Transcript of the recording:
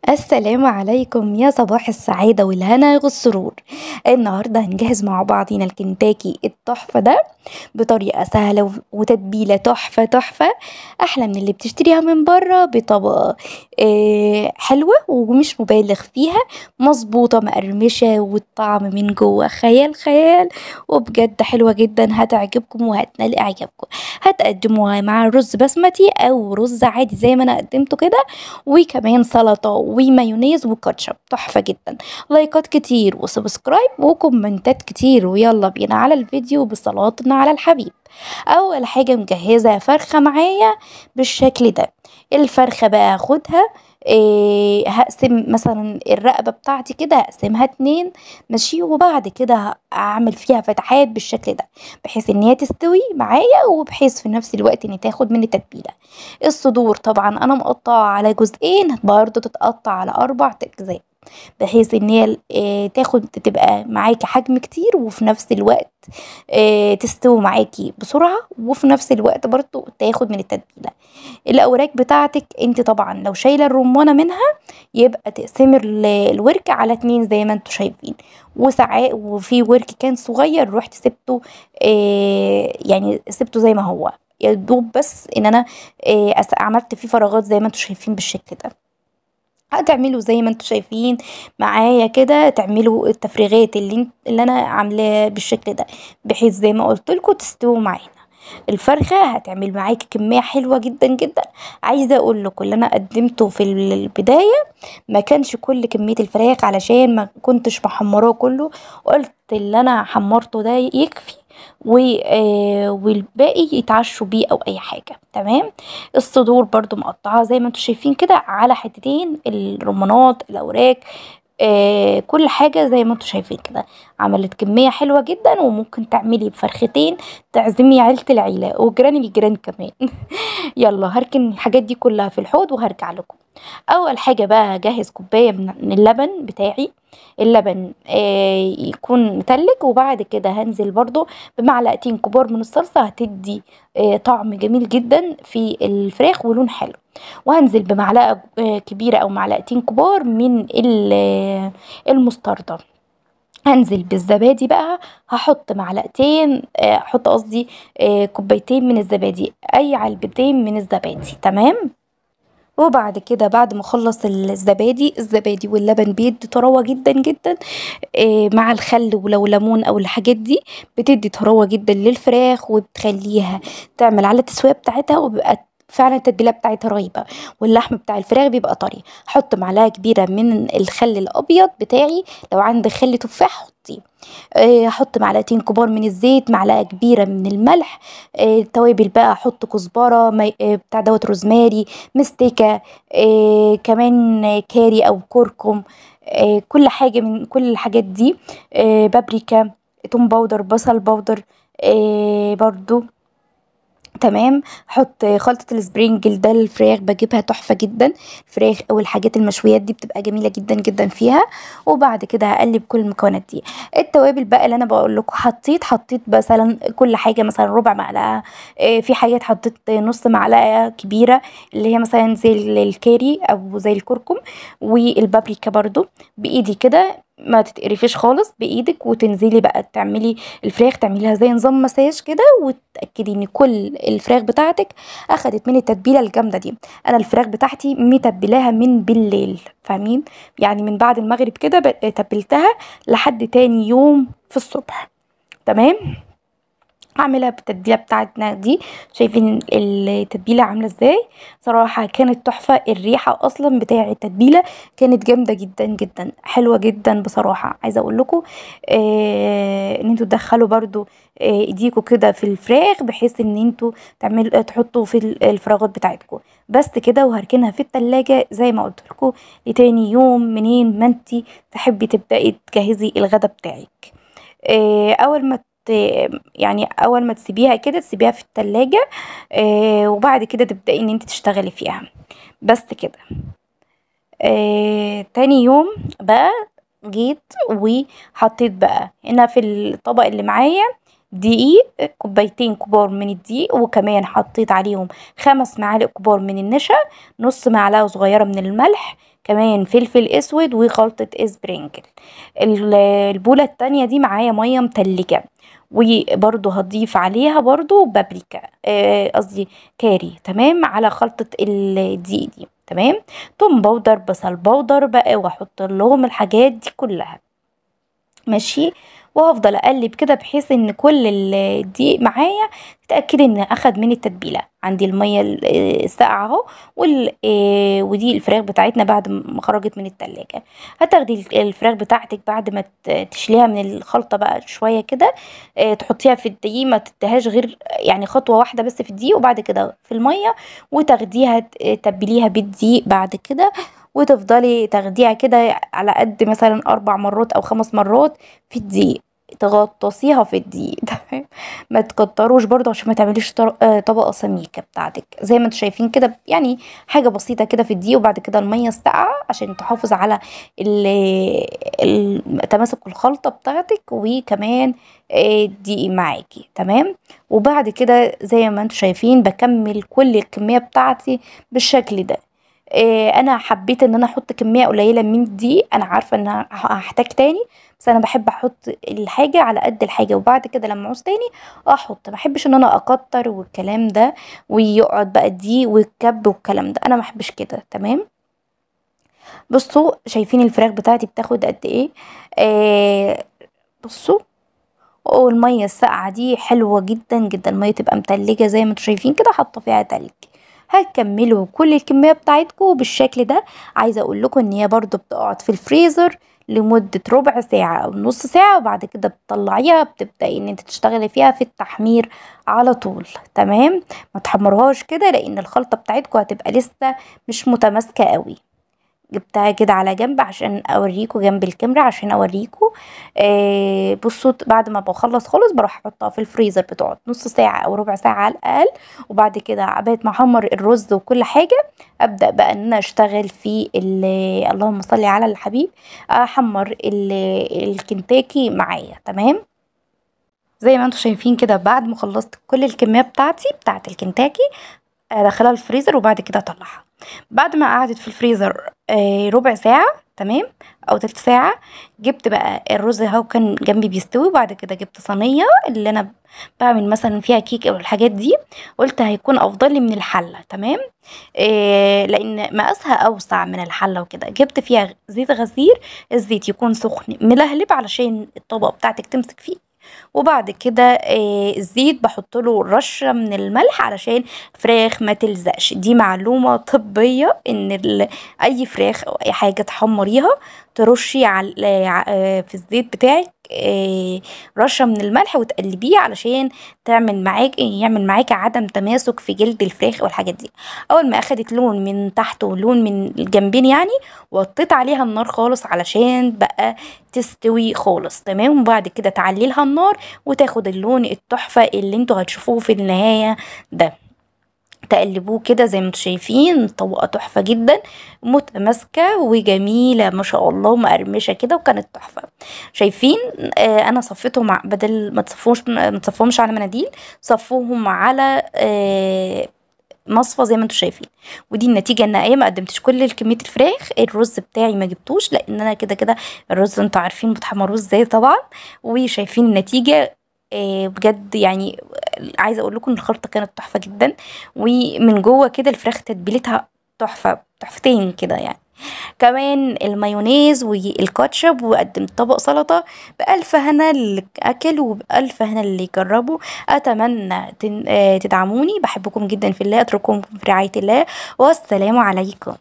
السلام عليكم يا صباح السعادة والهنا والسرور. النهاردة هنجهز مع بعضينا الكنتاكي التحفة ده بطريقة سهلة وتتبيلة تحفة تحفة، أحلى من اللي بتشتريها من بره بطبقة حلوة ومش مبالغ فيها، مظبوطة مقرمشة والطعم من جوه خيال خيال، وبجد حلوة جدا هتعجبكم وهتنال إعجابكم. هتقدموها مع رز بسمتي أو رز عادي زي ما أنا قدمته كده، وكمان سلطة ومايونيز وكاتشب، تحفة جدا. لايكات كتير وسبسكرايب وكومنتات كتير، ويلا بينا على الفيديو بصلاتنا على الحبيب. اول حاجة مجهزة فرخة معايا بالشكل ده. الفرخة بقى هاخدها، هقسم مثلا الرقبة بتاعتي كده هقسمها اتنين، ماشي، وبعد كده اعمل فيها فتحات بالشكل ده بحيث ان هي تستوي معايا، وبحيث في نفس الوقت ان تاخد من التتبيلة. الصدور طبعا انا مقطعة على جزئين، برضو تتقطع على 4 اجزاء بحيث ان هي تاخد تبقى معاكي حجم كتير، وفي نفس الوقت تستوي معاكي بسرعة، وفي نفس الوقت برضو تاخد من التتبيلة. الاوراق بتاعتك انت طبعا لو شايلة الرمانة منها يبقى تقسمي الورك على 2 زي ما انتوا شايفين. وساعات وفي ورك كان صغير رحت سبته، يعني سبته زي ما هو، يا دوب بس ان انا عملت فيه فراغات زي ما انتوا شايفين بالشكل ده. هتعملوا زي ما انتوا شايفين معايا كده، تعملوا التفريغات اللي انا عاملاه بالشكل ده بحيث زي ما قلت لكم تستووا معانا. الفرخه هتعمل معاكي كميه حلوه جدا جدا. عايزه اقول لكم اللي انا قدمته في البدايه ما كانش كل كميه الفراخ علشان ما كنتش محمراه كله، قلت اللي انا حمرته ده يكفي والباقي يتعشوا بيه او اي حاجه. تمام. الصدور برضو مقطعاها زي ما انتوا شايفين كده على حتتين، الرمانات الاوراق كل حاجة زي ما انتوا شايفين كده. عملت كمية حلوة جدا، وممكن تعملي بفرختين تعزمي عيلة العيلة وجيران الجيران كمان. يلا هركن الحاجات دي كلها في الحوض وهرجع لكم. اول حاجة بقى هجهز كوباية من اللبن بتاعي. اللبن يكون متلج، وبعد كده هنزل برضو بمعلقتين كبار من الصلصة، هتدي طعم جميل جدا في الفراخ ولون حلو. وهنزل بمعلقة كبيرة او معلقتين كبار من المستردة. هنزل بالزبادي بقى، هحط معلقتين هحط قصدي كوبايتين من الزبادي، اي علبتين من الزبادي. تمام. وبعد كده بعد ما اخلص الزبادي واللبن بيدي طراوه جدا جدا، مع الخل ولو ليمون او الحاجات دي بتدي طراوه جدا للفراخ، وبتخليها تعمل على التسويه بتاعتها، وبيبقى فعلا التتبيله بتاعتها رهيبه، واللحم بتاع الفراخ بيبقى طري. حط معلقه كبيره من الخل الابيض بتاعي، لو عندك خل تفاح حطيه. هحط معلقتين كبار من الزيت، معلقه كبيره من الملح. توابل بقى احط كزبره بتاع دوت روزماري، مستكه، كمان كاري او كركم، كل حاجه من كل الحاجات دي، بابريكا، توم باودر، بصل باودر، برضو. تمام. حط خلطة السبرينجل ده الفراخ بجيبها تحفة جدا. الفراخ او الحاجات المشويات دي بتبقى جميلة جدا جدا فيها. وبعد كده هقلب كل المكونات دي. التوابل بقى اللي انا بقول لكم حطيت مثلا كل حاجة مثلا ربع معلقة، في حاجات حطيت نص معلقة كبيرة اللي هي مثلا زي الكاري او زي الكركم، والبابريكا برضو. بايدي كده ما تتقرفيش خالص بايدك، وتنزلي بقى تعملي الفراخ، تعمليها زي نظام مساج كده، وتأكدي ان كل الفراخ بتاعتك اخدت من التتبيله الجامده دي. انا الفراخ بتاعتي متبلاها من بالليل، فاهمين؟ يعني من بعد المغرب كده تبلتها لحد تاني يوم في الصبح. تمام. هعملها بالتتبيله بتاعتنا دي. شايفين التتبيله عامله ازاي؟ صراحه كانت تحفه. الريحه اصلا بتاع التتبيله كانت جامده جدا جدا، حلوه جدا بصراحه. عايزه اقول لكم ان انتوا تدخلوا برضو ايديكوا كده في الفراخ بحيث ان انتوا تعملوا تحطوا في الفراغات بتاعتكم. بس كده، وهركنها في التلاجة زي ما قلت لكم لتاني يوم منين ما انتي تحبي تبدأي تجهزي الغدا بتاعك. اول ما يعني اول ما تسيبيها كده تسيبيها في التلاجة، وبعد كده تبدأي ان انت تشتغلي فيها. بس كده. تاني يوم بقى جيت وحطيت بقى هنا في الطبق اللي معايا دقيق، كوبايتين كبار من الدقيق، وكمان حطيت عليهم 5 معالق كبار من النشا، نص معلقة صغيرة من الملح، كمان فلفل اسود وخلطة اسبرينجل. البولة التانية دي معايا مية متلجة، وبرضو هضيف عليها برضو بابريكا، قصدي كاري، تمام، على خلطة الدقيق دي، تمام. توم باودر، بصل باودر بقى، واحط لهم الحاجات دي كلها، ماشي. وهفضل اقلب كده بحيث ان كل الدقيق معايا تتاكدي ان اخد من التتبيله. عندي الميه الساقعه اهو، ودي الفراخ بتاعتنا بعد ما خرجت من التلاجة. هتاخدي الفراخ بتاعتك بعد ما تشيليها من الخلطه بقى شويه كده، تحطيها في الدقيق، ما تديهاش غير يعني خطوه واحده بس في الدقيق، وبعد كده في الميه، وتاخديها تتبليها بالدقيق بعد كده، وتفضلي تاخديها كده على قد مثلا 4 مرات أو 5 مرات في الدقيق، تغطسيها في الدقيق تمام. ما تكتروش برضو عشان ما تعمليش طبقة سميكة بتاعتك، زي ما انتوا شايفين كده، يعني حاجة بسيطة كده في الدقيق. وبعد كده المية الساقعة عشان تحافظ على تماسك الخلطة بتاعتك، وكمان الدقيق معاكي، تمام. وبعد كده زي ما انتوا شايفين بكمل كل الكمية بتاعتي بالشكل ده. انا حبيت ان انا احط كميه قليله من دي، انا عارفه ان هحتاج تاني، بس انا بحب احط الحاجه على قد الحاجه، وبعد كده لما عوز تاني احط. ما بحبش ان انا اكتر والكلام ده، ويقعد بقى دي والكب والكلام ده، انا ما بحبش كده، تمام. بصوا شايفين الفراخ بتاعتي بتاخد قد ايه؟ آه بصوا، والميه الساقعه دي حلوه جدا جدا، الميه تبقى متلجه زي ما انتوا شايفين كده، حاطه فيها تلج. هتكملوا كل الكميه بتاعتكم بالشكل ده. عايزه اقول لكم ان هي برضو بتقعد في الفريزر لمده ربع ساعه او نص ساعه، وبعد كده بتطلعيها، بتبداي ان انت تشتغلي فيها في التحمير على طول، تمام. ما تحمرهاش كده لان الخلطه بتاعتكم هتبقى لسه مش متماسكه قوي. جبتها كده على جنب عشان اوريكم، جنب الكاميرا عشان اوريكم. بصوا بعد ما بخلص خالص بروح احطها في الفريزر، بتقعد نص ساعة او ربع ساعة على الاقل. وبعد كده عبال ما احمر الرز وكل حاجة، ابدأ بقى ان انا اشتغل في اللهم صل على الحبيب، احمر الكنتاكي معايا، تمام. زي ما انتم شايفين كده، بعد ما خلصت كل الكمية بتاعتي بتاعت الكنتاكي، ادخلها الفريزر وبعد كده اطلعها. بعد ما قعدت في الفريزر ربع ساعة، تمام، او تلت ساعة، جبت بقى الرز اهو كان جنبي بيستوي. وبعد كده جبت صينية اللي انا بعمل مثلا فيها كيك او الحاجات دي، قلت هيكون افضل لي من الحلة، تمام. لان مقاسها اوسع من الحلة وكده. جبت فيها زيت غزير، الزيت يكون سخن ملهلب علشان الطبقة بتاعتك تمسك فيه. وبعد كده الزيت بحط له رشة من الملح علشان الفراخ ما تلزقش. دي معلومة طبية، ان اي فراخ او اي حاجة تحمريها ترشي على في الزيت بتاعك رشة من الملح وتقلبيه، علشان يعمل معاكي عدم تماسك في جلد الفراخ والحاجات دي. اول ما اخدت لون من تحت ولون من الجنبين يعني، وطيت عليها النار خالص علشان بقى تستوي خالص، تمام. وبعد كده تعلي لها النار وتاخد اللون التحفة اللي انتوا هتشوفوه في النهاية ده. تقلبوه كده زي ما انتوا شايفين، طبقة تحفة جدا، متماسكة وجميلة ما شاء الله، مقرمشة كده، وكانت تحفة. شايفين؟ انا صفيتهم بدل ما تصفوهمش على مناديل، صفوهم على مصفى زي ما انتوا شايفين. ودي النتيجه النهائيه. ما قدمتش كل كميه الفراخ، الرز بتاعي ما جبتوش لان انا كده كده الرز انتوا عارفين بتحمروه ازاي طبعا. وشايفين النتيجه بجد يعني. عايزه اقول لكم الخلطه كانت تحفه جدا، ومن جوه كده الفراخ تتبيلتها تحفه، تحفتين كده يعني. كمان المايونيز والكاتشب، وقدمت طبق سلطة. بألف هنا اللي أكل وبألف هنا اللي يجربوا. أتمنى تدعموني، بحبكم جدا في الله، أترككم في رعاية الله، والسلام عليكم.